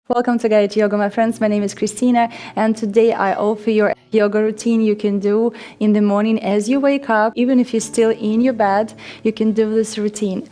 Welcome to Guided Yoga, my friends. My name is Christina, and today I offer you a yoga routine you can do in the morning as you wake up. Even if you're still in your bed, you can do this routine.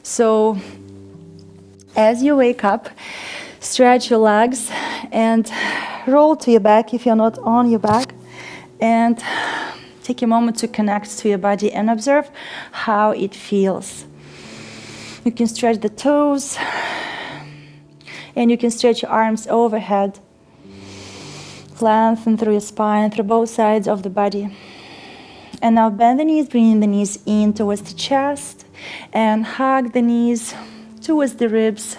So, as you wake up, stretch your legs and roll to your back if you're not on your back, and take a moment to connect to your body and observe how it feels. You can stretch the toes and you can stretch your arms overhead. Lengthen through your spine, through both sides of the body. And now bend the knees, bringing the knees in towards the chest and hug the knees towards the ribs,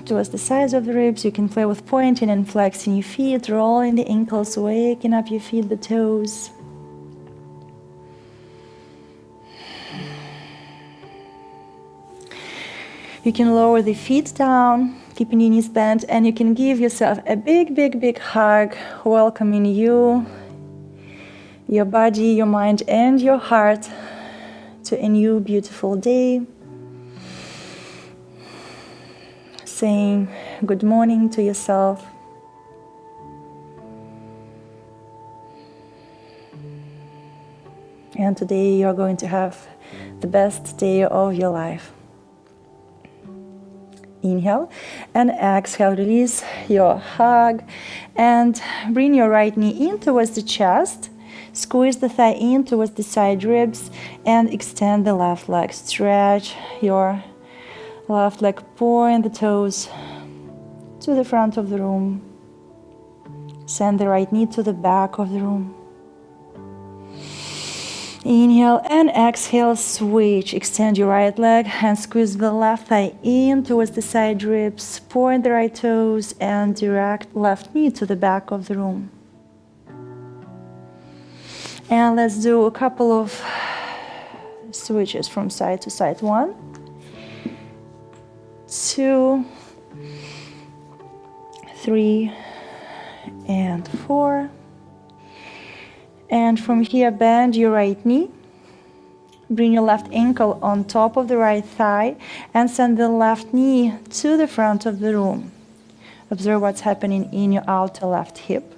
towards the sides of the ribs. You can play with pointing and flexing your feet, rolling the ankles, waking up your feet, the toes. You can lower the feet down, keeping your knees bent, and you can give yourself a big, big, big hug, welcoming you, your body, your mind, and your heart to a new beautiful day. Saying good morning to yourself. And today you're going to have the best day of your life. Inhale and exhale, release your hug and bring your right knee in towards the chest. Squeeze the thigh in towards the side ribs and extend the left leg. Stretch your left leg, point the toes to the front of the room. Send the right knee to the back of the room. Inhale and exhale, switch. Extend your right leg and squeeze the left thigh in towards the side ribs. Point the right toes and direct left knee to the back of the room. And let's do a couple of switches from side to side. 1, 2, 3, and 4. And from here, bend your right knee. Bring your left ankle on top of the right thigh and send the left knee to the front of the room. Observe what's happening in your outer left hip.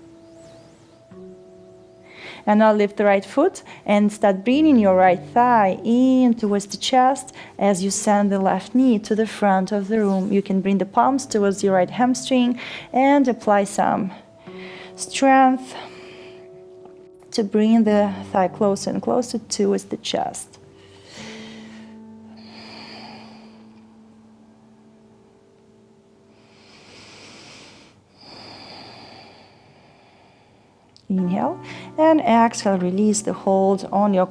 And now lift the right foot and start bringing your right thigh in towards the chest as you send the left knee to the front of the room. You can bring the palms towards your right hamstring and apply some strength to bring the thigh closer and closer towards the chest. Inhale and exhale, release the hold on your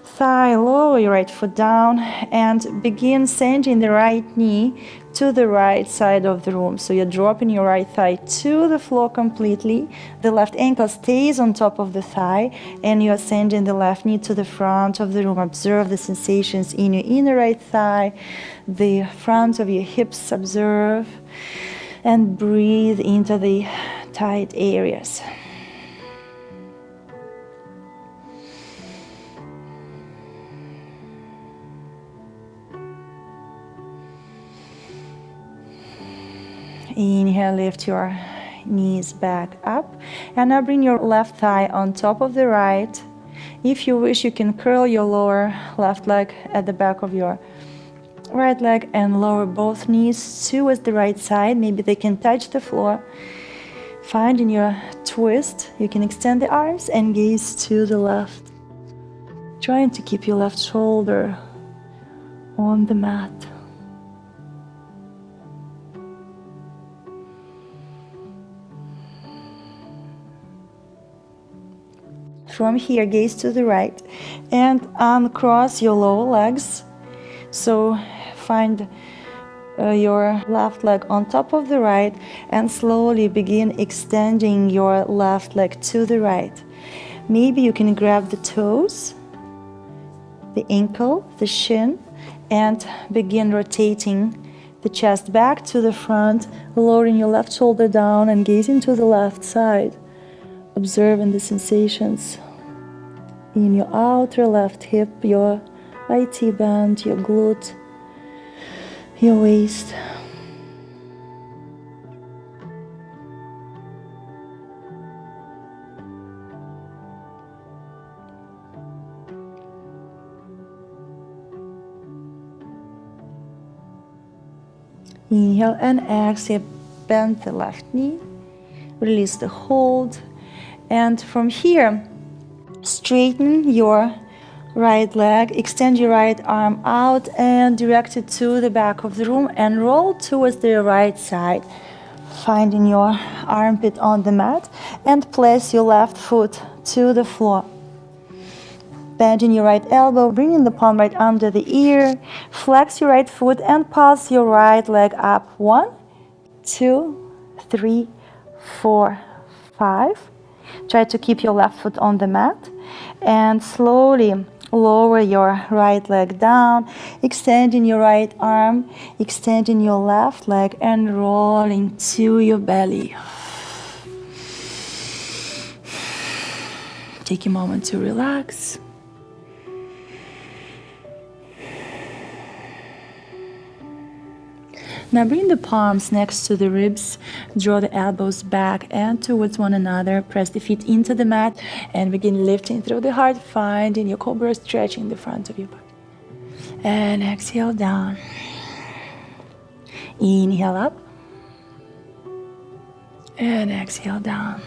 thigh, lower your right foot down and begin sending the right knee to the right side of the room. So you're dropping your right thigh to the floor completely. The left ankle stays on top of the thigh and you're sending the left knee to the front of the room. Observe the sensations in your inner right thigh, the front of your hips, observe and breathe into the tight areas. Inhale, lift your knees back up and now bring your left thigh on top of the right. If you wish, you can curl your lower left leg at the back of your right leg and lower both knees towards the right side. Maybe they can touch the floor. Finding your twist, you can extend the arms and gaze to the left. Trying to keep your left shoulder on the mat. From here, gaze to the right and uncross your lower legs. So find your left leg on top of the right and slowly begin extending your left leg to the right. Maybe you can grab the toes, the ankle, the shin, and begin rotating the chest back to the front, lowering your left shoulder down and gazing to the left side. observing the sensations in your outer left hip, your IT band, your glute, your waist. Inhale and exhale, bend the left knee, release the hold, and from here, straighten your right leg, extend your right arm out and direct it to the back of the room and roll towards the right side, finding your armpit on the mat, and place your left foot to the floor. Bending your right elbow, bringing the palm right under the ear, flex your right foot and pulse your right leg up. 1, 2, 3, 4, 5. Try to keep your left foot on the mat and slowly lower your right leg down, extending your right arm, extending your left leg and rolling to your belly. Take a moment to relax. Now bring the palms next to the ribs, draw the elbows back and towards one another, press the feet into the mat and begin lifting through the heart, finding your cobra, stretching the front of your body. And exhale down. Inhale up and exhale down.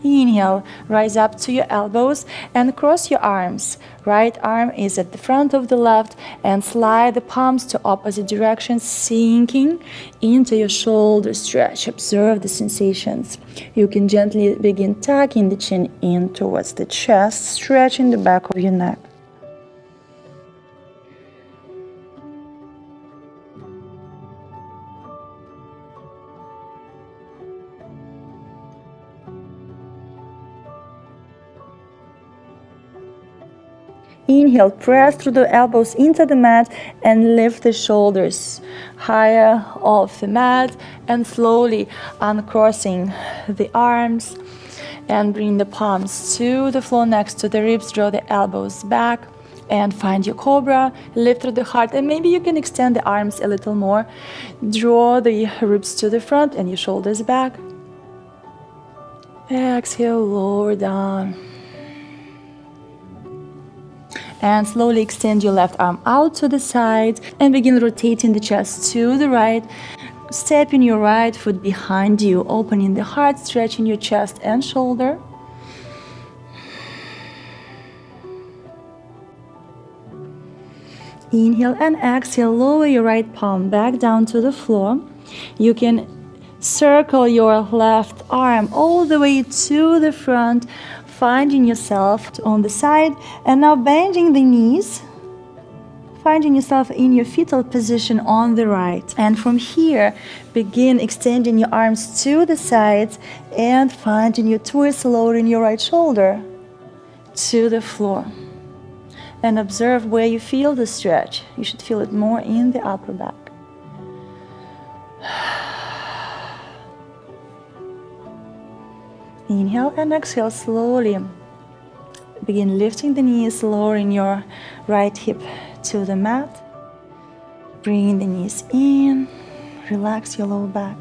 Inhale, rise up to your elbows and cross your arms. Right arm is at the front of the left and slide the palms to opposite directions, sinking into your shoulder stretch. Observe the sensations. You can gently begin tucking the chin in towards the chest, stretching the back of your neck. Inhale, press through the elbows into the mat and lift the shoulders higher off the mat and slowly uncrossing the arms and bring the palms to the floor next to the ribs. Draw the elbows back and find your cobra. Lift through the heart and maybe you can extend the arms a little more. Draw the ribs to the front and your shoulders back. Exhale, lower down. And slowly extend your left arm out to the side and begin rotating the chest to the right, stepping your right foot behind you, opening the heart, stretching your chest and shoulder. Inhale and exhale, lower your right palm back down to the floor. You can circle your left arm all the way to the front, finding yourself on the side, and now bending the knees, finding yourself in your fetal position on the right. And from here, begin extending your arms to the sides and finding your twist, lowering your right shoulder to the floor. And observe where you feel the stretch. You should feel it more in the upper back. Inhale and exhale slowly. Begin lifting the knees, lowering your right hip to the mat. Bring the knees in. Relax your lower back.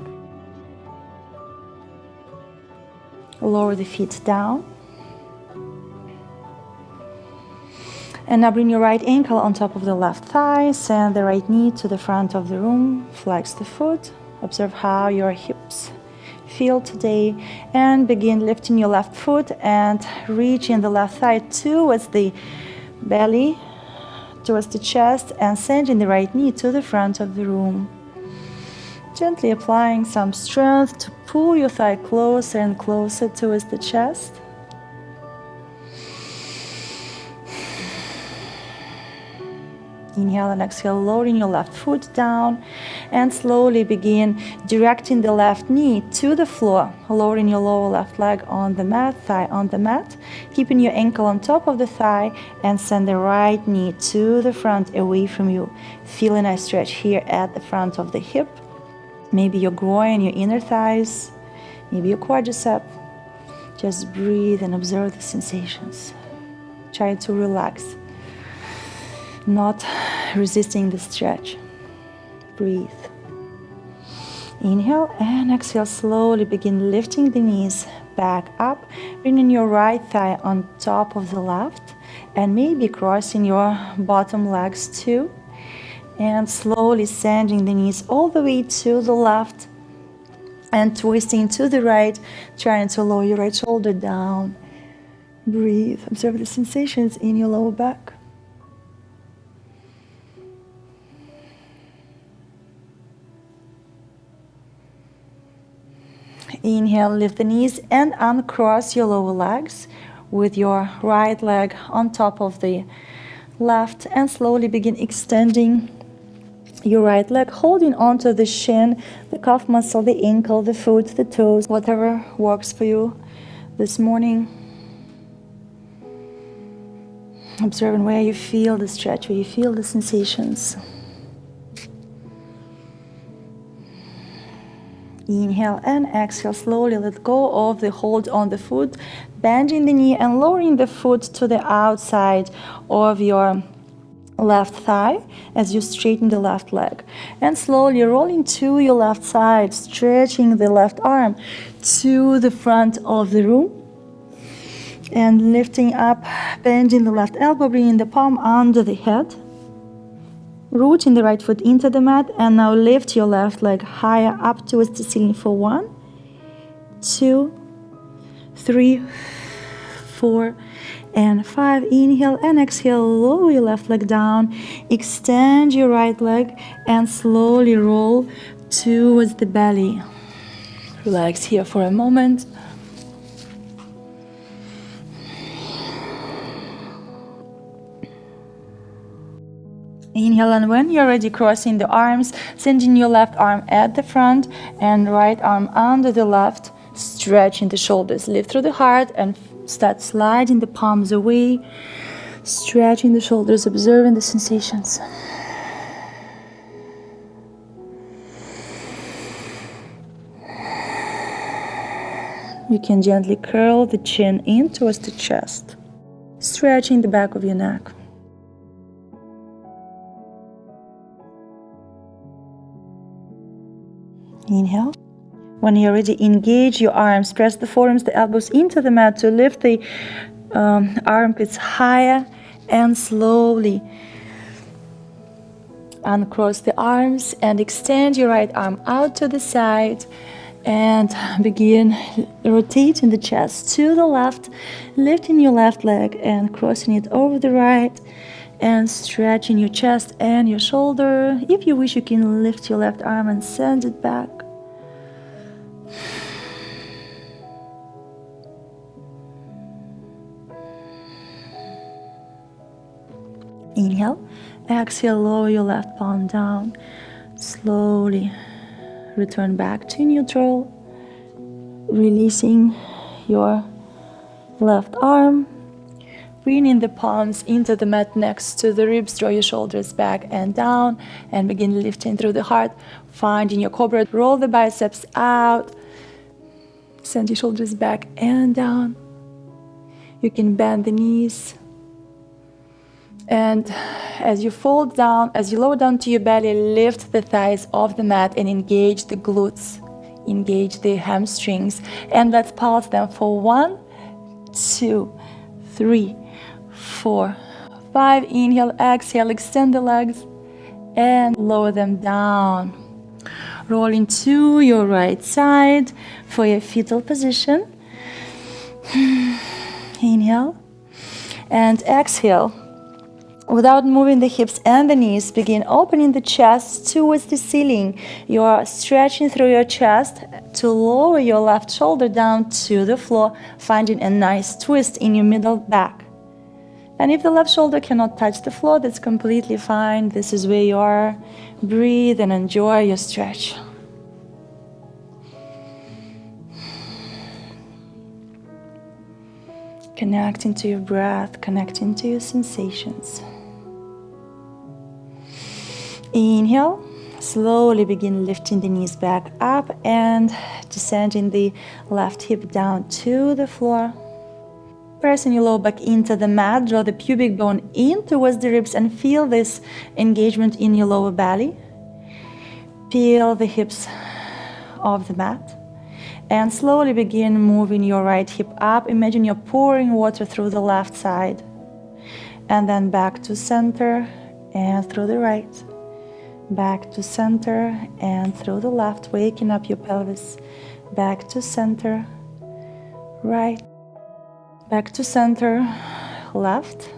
Lower the feet down. And now bring your right ankle on top of the left thigh. Send the right knee to the front of the room. Flex the foot. Observe how your hips feel today, and begin lifting your left foot and reaching the left thigh towards the belly, towards the chest, and sending the right knee to the front of the room. Gently applying some strength to pull your thigh closer and closer towards the chest. Inhale and exhale, lowering your left foot down and slowly begin directing the left knee to the floor, lowering your lower left leg on the mat, thigh on the mat, keeping your ankle on top of the thigh and send the right knee to the front away from you. Feel a nice stretch here at the front of the hip, maybe your groin, your inner thighs. maybe your quadricep. Just breathe and observe the sensations. Try to relax, not resisting the stretch. Breathe. Inhale and exhale. Slowly begin lifting the knees back up, bringing your right thigh on top of the left, and maybe crossing your bottom legs too. And slowly sending the knees all the way to the left and twisting to the right, trying to lower your right shoulder down. Breathe. Observe the sensations in your lower back. Inhale, lift the knees and uncross your lower legs with your right leg on top of the left, and slowly begin extending your right leg, holding onto the shin, the calf muscle, the ankle, the foot, the toes, whatever works for you this morning. Observing where you feel the stretch, where you feel the sensations. Inhale and exhale. Slowly let go of the hold on the foot, bending the knee and lowering the foot to the outside of your left thigh as you straighten the left leg, and slowly rolling to your left side, stretching the left arm to the front of the room and lifting up, bending the left elbow, bringing the palm under the head, rooting the right foot into the mat, and now lift your left leg higher up towards the ceiling for 1, 2, 3, 4, and 5. Inhale and exhale. Lower your left leg down. Extend your right leg and slowly roll towards the belly. Relax here for a moment. Inhale, and when you're ready, crossing the arms, sending your left arm at the front and right arm under the left, stretching the shoulders. Lift through the heart and start sliding the palms away, stretching the shoulders, observing the sensations. You can gently curl the chin in towards the chest, stretching the back of your neck. Inhale. When you're ready, engage your arms. Press the forearms, the elbows into the mat to lift the armpits higher, and slowly uncross the arms and extend your right arm out to the side and begin rotating the chest to the left, lifting your left leg and crossing it over the right and stretching your chest and your shoulder. If you wish, you can lift your left arm and send it back. Inhale, exhale, lower your left palm down. Slowly return back to neutral, releasing your left arm. Bringing the palms into the mat next to the ribs, draw your shoulders back and down, and begin lifting through the heart, finding your cobra. Roll the biceps out, send your shoulders back and down. You can bend the knees. And as you fold down, as you lower down to your belly, lift the thighs off the mat and engage the glutes, engage the hamstrings, and let's pulse them for 1, 2, 3, 4, 5. Inhale, exhale, extend the legs and lower them down. Rolling to your right side for your fetal position. Inhale and exhale. Without moving the hips and the knees, begin opening the chest towards the ceiling. You are stretching through your chest to lower your left shoulder down to the floor, finding a nice twist in your middle back. And if the left shoulder cannot touch the floor, that's completely fine. This is where you are. Breathe and enjoy your stretch. Connecting to your breath, connecting to your sensations. Inhale, Slowly begin lifting the knees back up and descending the left hip down to the floor. Pressing your lower back into the mat, draw the pubic bone in towards the ribs and feel this engagement in your lower belly. Peel the hips off the mat and slowly begin moving your right hip up. Imagine you're pouring water through the left side and then back to center and through the right. Back to center and through the left, waking up your pelvis. Back to center, right. Back to center, left.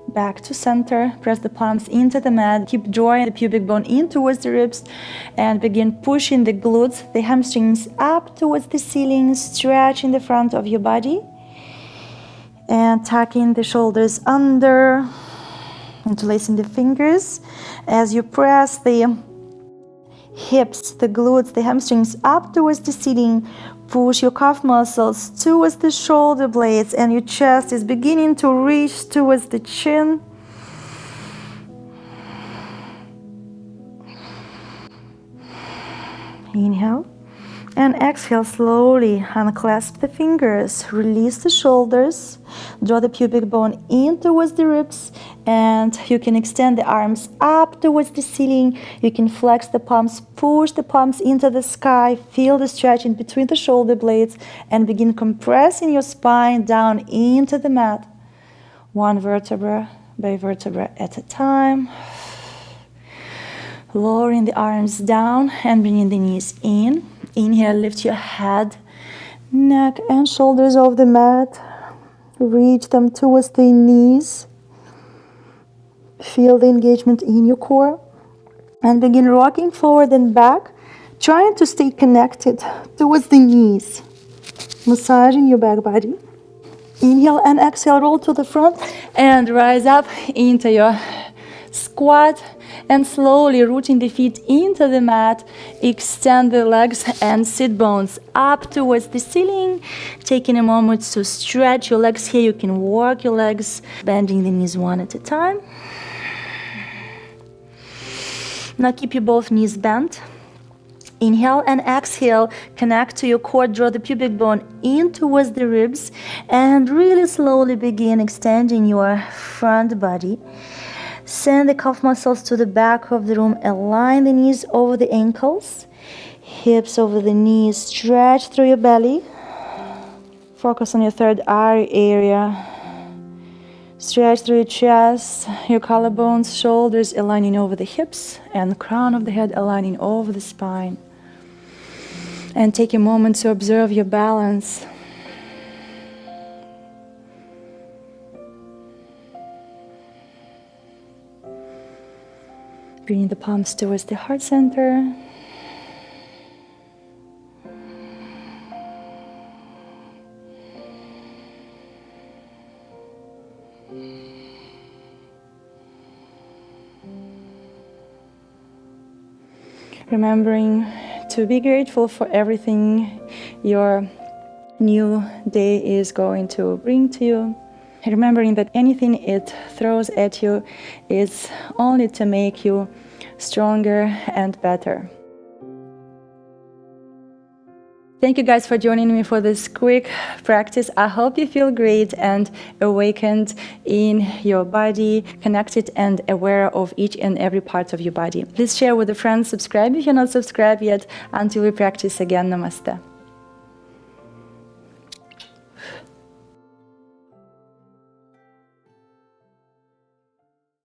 Back to center, press the palms into the mat, keep drawing the pubic bone in towards the ribs and begin pushing the glutes, the hamstrings up towards the ceiling, stretching the front of your body and tucking the shoulders under, interlacing the fingers as you press the hips, the glutes, the hamstrings up towards the ceiling. Push your calf muscles towards the shoulder blades and your chest is beginning to reach towards the chin. Inhale and exhale, slowly unclasp the fingers, release the shoulders, draw the pubic bone in towards the ribs, and you can extend the arms up towards the ceiling. You can flex the palms, push the palms into the sky, feel the stretch in between the shoulder blades, and begin compressing your spine down into the mat, one vertebra by vertebra at a time. Lowering the arms down and bringing the knees in. Inhale, lift your head, neck and shoulders off the mat. Reach them towards the knees. Feel the engagement in your core. And begin rocking forward and back, trying to stay connected towards the knees. Massaging your back body. Inhale and exhale, roll to the front and rise up into your squat. And slowly rooting the feet into the mat, extend the legs and sit bones up towards the ceiling. Taking a moment to stretch your legs here. You can walk your legs, bending the knees one at a time. Now keep your both knees bent. Inhale and exhale, connect to your core, draw the pubic bone in towards the ribs and really slowly begin extending your front body. Send the calf muscles to the back of the room. Align the knees over the ankles. Hips over the knees. Stretch through your belly. Focus on your third eye area. Stretch through your chest, your collarbones, shoulders aligning over the hips, and the crown of the head aligning over the spine. And take a moment to observe your balance. Bringing the palms towards the heart center. Remembering to be grateful for everything your new day is going to bring to you. Remembering that anything it throws at you is only to make you stronger and better. Thank you guys for joining me for this quick practice. I hope you feel great and awakened in your body, connected and aware of each and every part of your body. Please share with a friend, subscribe if you're not subscribed yet. Until we practice again, namaste.